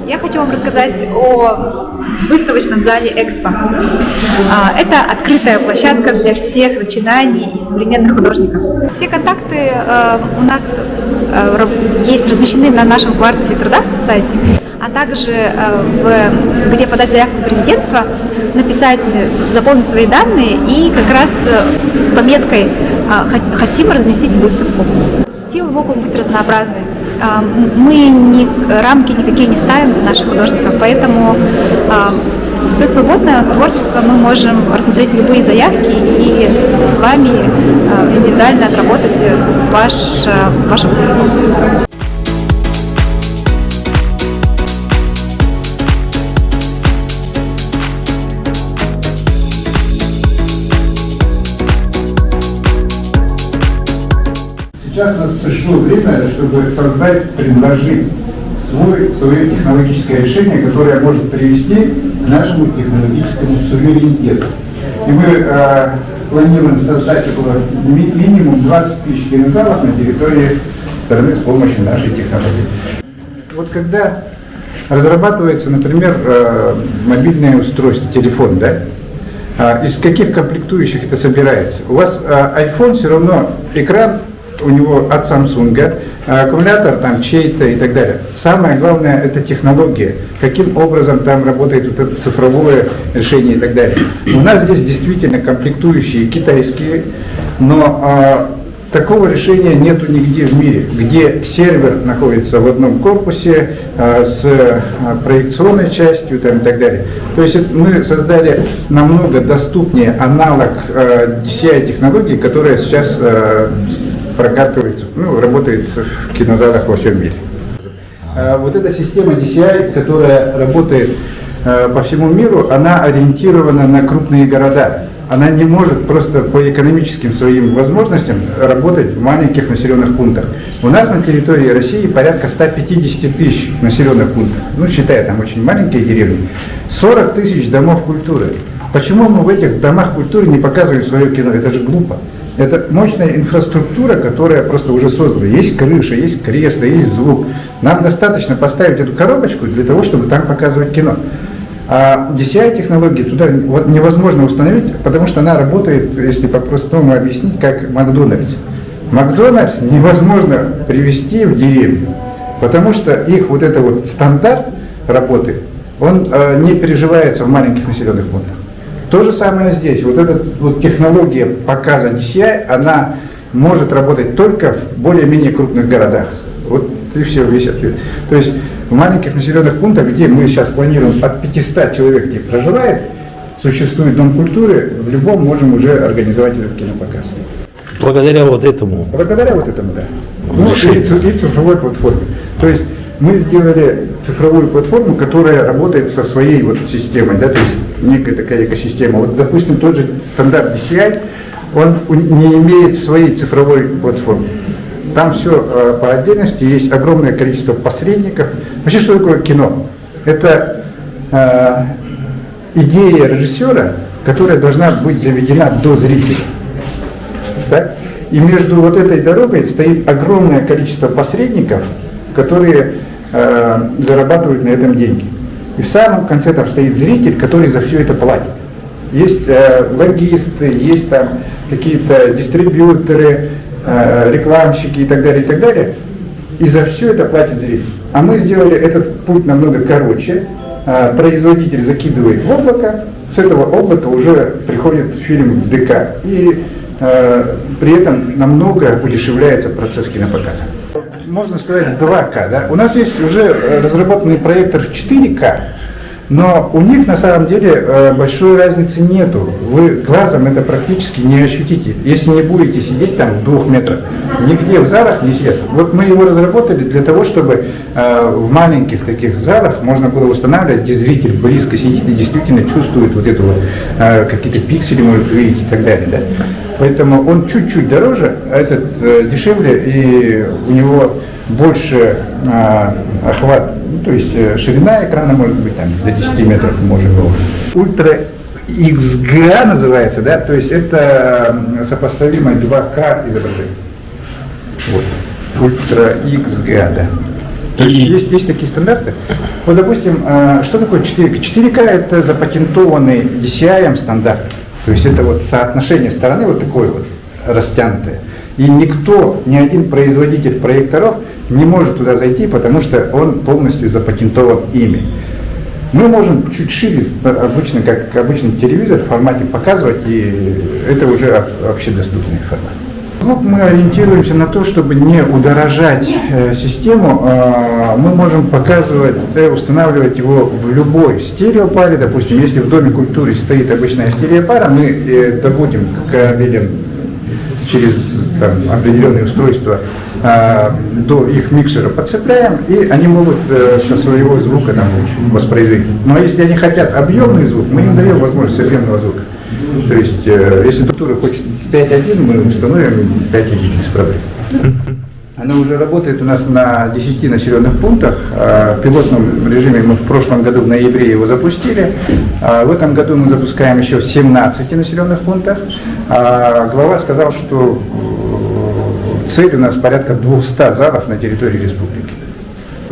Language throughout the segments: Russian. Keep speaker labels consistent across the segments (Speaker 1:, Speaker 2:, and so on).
Speaker 1: Я хочу вам рассказать о выставочном зале «Экспо». Это открытая площадка для всех начинаний и современных художников. Все контакты у нас есть размещены на нашем квартале труда сайте, а также где подать заявку в президентство, написать, заполнить свои данные и как раз с пометкой «Хотим разместить выставку». Темы могут быть разнообразны. Мы рамки никакие не ставим для наших художников, поэтому все свободное творчество, мы можем рассмотреть любые заявки и с вами индивидуально отработать вашу выставку.
Speaker 2: Сейчас у нас пришло время, чтобы создать, предложить свое технологическое решение, которое может привести к нашему технологическому суверенитету. И мы планируем создать около минимум 20 тысяч кинозалов на территории страны с помощью нашей технологии. Вот когда разрабатывается, например, мобильное устройство, телефон, да, из каких комплектующих это собирается? У вас iPhone все равно экран у него от Samsung, аккумулятор там чей-то и так далее. Самое главное – это технология, каким образом там работает вот это цифровое решение и так далее. У нас здесь действительно комплектующие китайские, но такого решения нету нигде в мире, где сервер находится в одном корпусе с проекционной частью там, и так далее. То есть мы создали намного доступнее аналог DCI-технологии, которая сейчас прокатывается, работает в кинозалах во всем мире. Вот эта система DCI, которая работает по всему миру, она ориентирована на крупные города. Она не может просто по экономическим своим возможностям работать в маленьких населенных пунктах. У нас на территории России порядка 150 тысяч населенных пунктов, считая там очень маленькие деревни, 40 тысяч домов культуры. Почему мы в этих домах культуры не показываем свое кино? Это же глупо. Это мощная инфраструктура, которая просто уже создана. Есть крыша, есть кресло, есть звук. Нам достаточно поставить эту коробочку для того, чтобы там показывать кино. А DCI-технологии туда невозможно установить, потому что она работает, если по-простому объяснить, как Макдональдс. Макдональдс невозможно привести в деревню, потому что их вот это вот стандарт работы, он не переживается в маленьких населенных пунктах. То же самое здесь. Вот эта вот технология показа DCI, она может работать только в более-менее крупных городах. Вот и все, весь ответ. То есть в маленьких населенных пунктах, где мы сейчас планируем от 500 человек, где проживает, существует дом культуры, в любом можем уже организовать этот кинопоказ.
Speaker 3: Благодаря вот этому?
Speaker 2: Благодаря вот этому, да. И цифровой платформе. То есть мы сделали цифровую платформу, которая работает со своей вот системой, да, то есть некая такая экосистема. Вот, допустим, тот же стандарт DCI, он не имеет своей цифровой платформы. Там все по отдельности, есть огромное количество посредников. Вообще, что такое кино? Это идея режиссера, которая должна быть доведена до зрителя. Так? И между вот этой дорогой стоит огромное количество посредников, которые зарабатывают на этом деньги. И в самом конце там стоит зритель, который за все это платит. Есть логисты, есть там какие-то дистрибьюторы, рекламщики и так далее, и так далее. И за все это платит зритель. А мы сделали этот путь намного короче. Производитель закидывает в облако, с этого облака уже приходит фильм в ДК. И при этом намного удешевляется процесс кинопоказа. Можно сказать 2К. Да? У нас есть уже разработанный проектор 4К, но у них на самом деле большой разницы нету. Вы глазом это практически не ощутите, если не будете сидеть там в 2 метрах. Нигде в залах не сидят. Вот мы его разработали для того, чтобы в маленьких таких залах можно было устанавливать, где зритель близко сидит и действительно чувствует вот это вот, какие-то пиксели может увидеть и так далее. Да? Поэтому он чуть-чуть дороже, а этот дешевле, и у него больше охват, то есть ширина экрана может быть там, до 10 метров может быть. Ультра XGA называется, да, то есть это сопоставимое 2К изображение. Вот. Ультра XGA, да. То есть есть такие стандарты. Вот, допустим, что такое 4К? 4К это запатентованный DCI стандарт. То есть это вот соотношение стороны вот такое вот растянутое. И никто, ни один производитель проекторов не может туда зайти, потому что он полностью запатентован ими. Мы можем чуть шире, обычно, как обычный телевизор, в формате показывать, и это уже общедоступный формат. Вот мы ориентируемся на то, чтобы не удорожать систему, мы можем показывать, устанавливать его в любой стереопаре. Допустим, если в Доме культуры стоит обычная стереопара, мы добудем кабелем через определенные устройства до их микшера подцепляем, и они могут со своего звука воспроизводить. Но если они хотят объемный звук, мы им даем возможность объемного звука. То есть, если культура хочет 5.1, мы установим 5.1 без проблем. Она уже работает у нас на 10 населенных пунктах. В пилотном режиме мы в прошлом году в ноябре его запустили. В этом году мы запускаем еще в 17 населенных пунктах. Глава сказал, что цель у нас порядка 200 залов на территории республики.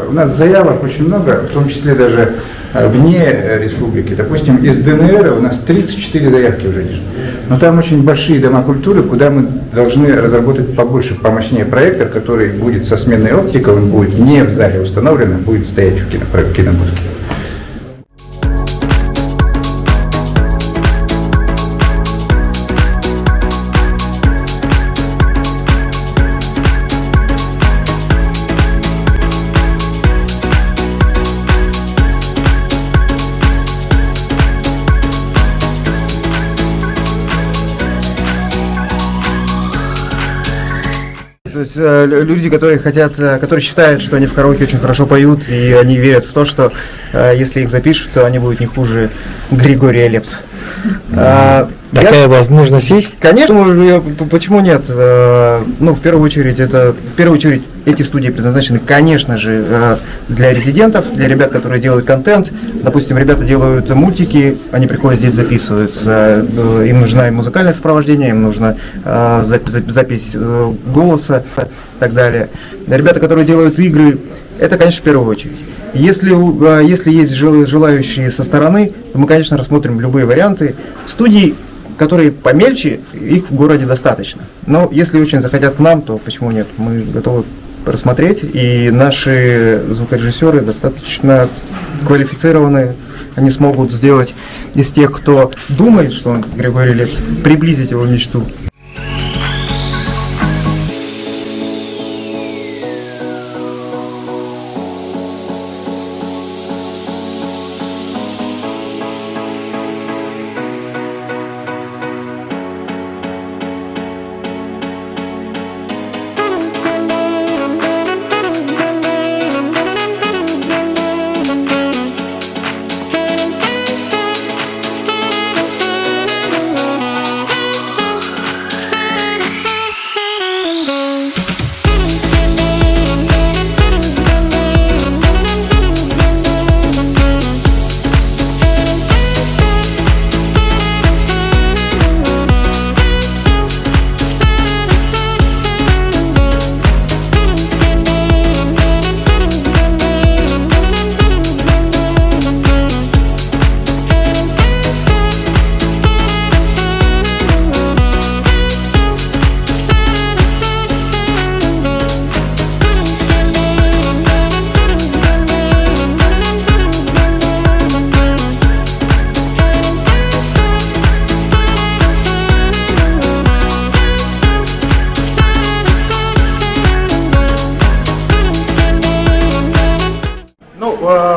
Speaker 2: У нас заявок очень много, в том числе даже вне республики. Допустим, из ДНР у нас 34 заявки уже лежат. Но там очень большие дома культуры, куда мы должны разработать побольше, помощнее проектор, который будет со сменной оптикой, он будет не в зале установлен, а будет стоять в кинобудке.
Speaker 4: То есть люди, которые считают, что они в караоке очень хорошо поют, и они верят в то, что если их запишут, то они будут не хуже Григория Лепса.
Speaker 3: Такая возможность есть?
Speaker 4: Конечно, почему нет? В первую очередь эти студии предназначены, конечно же, для резидентов, для ребят, которые делают контент. Допустим, ребята делают мультики, они приходят здесь, записываются. Им нужно и музыкальное сопровождение, им нужна запись голоса и так далее. Ребята, которые делают игры, это, конечно, в первую очередь. Если есть желающие со стороны, то мы, конечно, рассмотрим любые варианты. Студий, которые помельче, их в городе достаточно. Но если очень захотят к нам, то почему нет? Мы готовы рассмотреть, и наши звукорежиссеры достаточно квалифицированные. Они смогут сделать из тех, кто думает, что он Григорий Лепс, приблизить его мечту.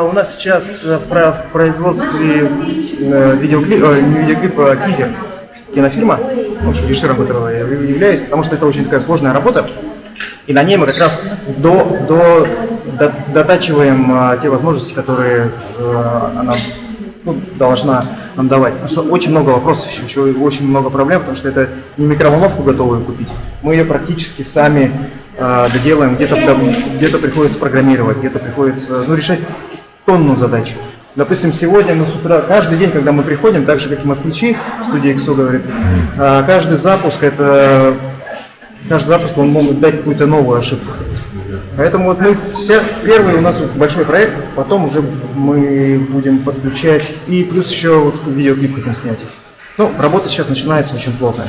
Speaker 4: У нас сейчас в производстве видеоклипа тизер кинофильма, режиссером которого я являюсь, потому что это очень такая сложная работа, и на ней мы как раз дотачиваем те возможности, которые она должна нам давать. Потому что очень много вопросов, еще очень много проблем, потому что это не микроволновку готовую купить, мы ее практически сами доделаем, где-то приходится программировать, где-то приходится решать тонну задач. Допустим, сегодня мы с утра, каждый день, когда мы приходим, так же, как и москвичи, студия XO говорит, каждый запуск он может дать какую-то новую ошибку. Поэтому вот мы сейчас первый у нас вот большой проект, потом уже мы будем подключать и плюс еще вот видеоклип хотим снять. Ну, работа сейчас начинается очень плотно.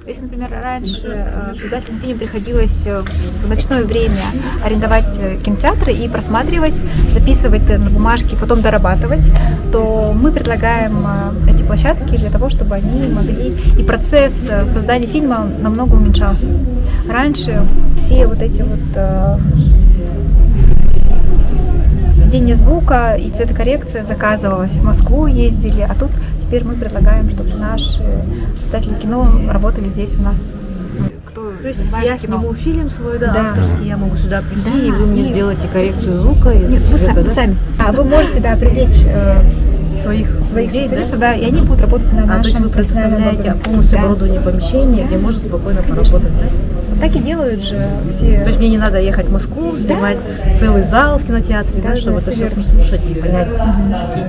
Speaker 1: Если, например, раньше создателям фильма приходилось в ночное время арендовать кинотеатры и просматривать, записывать на бумажке, потом дорабатывать, то мы предлагаем эти площадки для того, чтобы они могли... И процесс создания фильма намного уменьшался. Раньше все вот эти вот сведение звука и цветокоррекция заказывалась. В Москву ездили, а тут теперь мы предлагаем, чтобы наши создатели кино работали здесь у нас. Кто
Speaker 5: То есть
Speaker 1: занимается
Speaker 5: я
Speaker 1: кино.
Speaker 5: сниму фильм свой, да,
Speaker 1: Да.
Speaker 5: авторский, я могу сюда прийти,
Speaker 1: Да,
Speaker 5: и вы мне
Speaker 1: и-
Speaker 5: сделаете коррекцию звука и
Speaker 1: Нет, вы
Speaker 5: цвета,
Speaker 1: сами,
Speaker 5: да?
Speaker 1: вы сами. А вы можете, да, привлечь
Speaker 5: Своих людей,
Speaker 1: специалистов, да, и они будут работать на
Speaker 5: А, то есть
Speaker 1: нашем
Speaker 5: вы
Speaker 1: профессиональном
Speaker 5: предоставляете
Speaker 1: оборудовании.
Speaker 5: полностью
Speaker 1: Да.
Speaker 5: оборудование помещения, где можно спокойно поработать, да?
Speaker 1: Вот так и делают же все.
Speaker 5: То есть мне не надо ехать в Москву, снимать целый зал в кинотеатре,
Speaker 1: Да,
Speaker 5: да, чтобы
Speaker 1: да,
Speaker 5: это
Speaker 1: всё
Speaker 5: все
Speaker 1: верно.
Speaker 5: послушать и понять. Окей.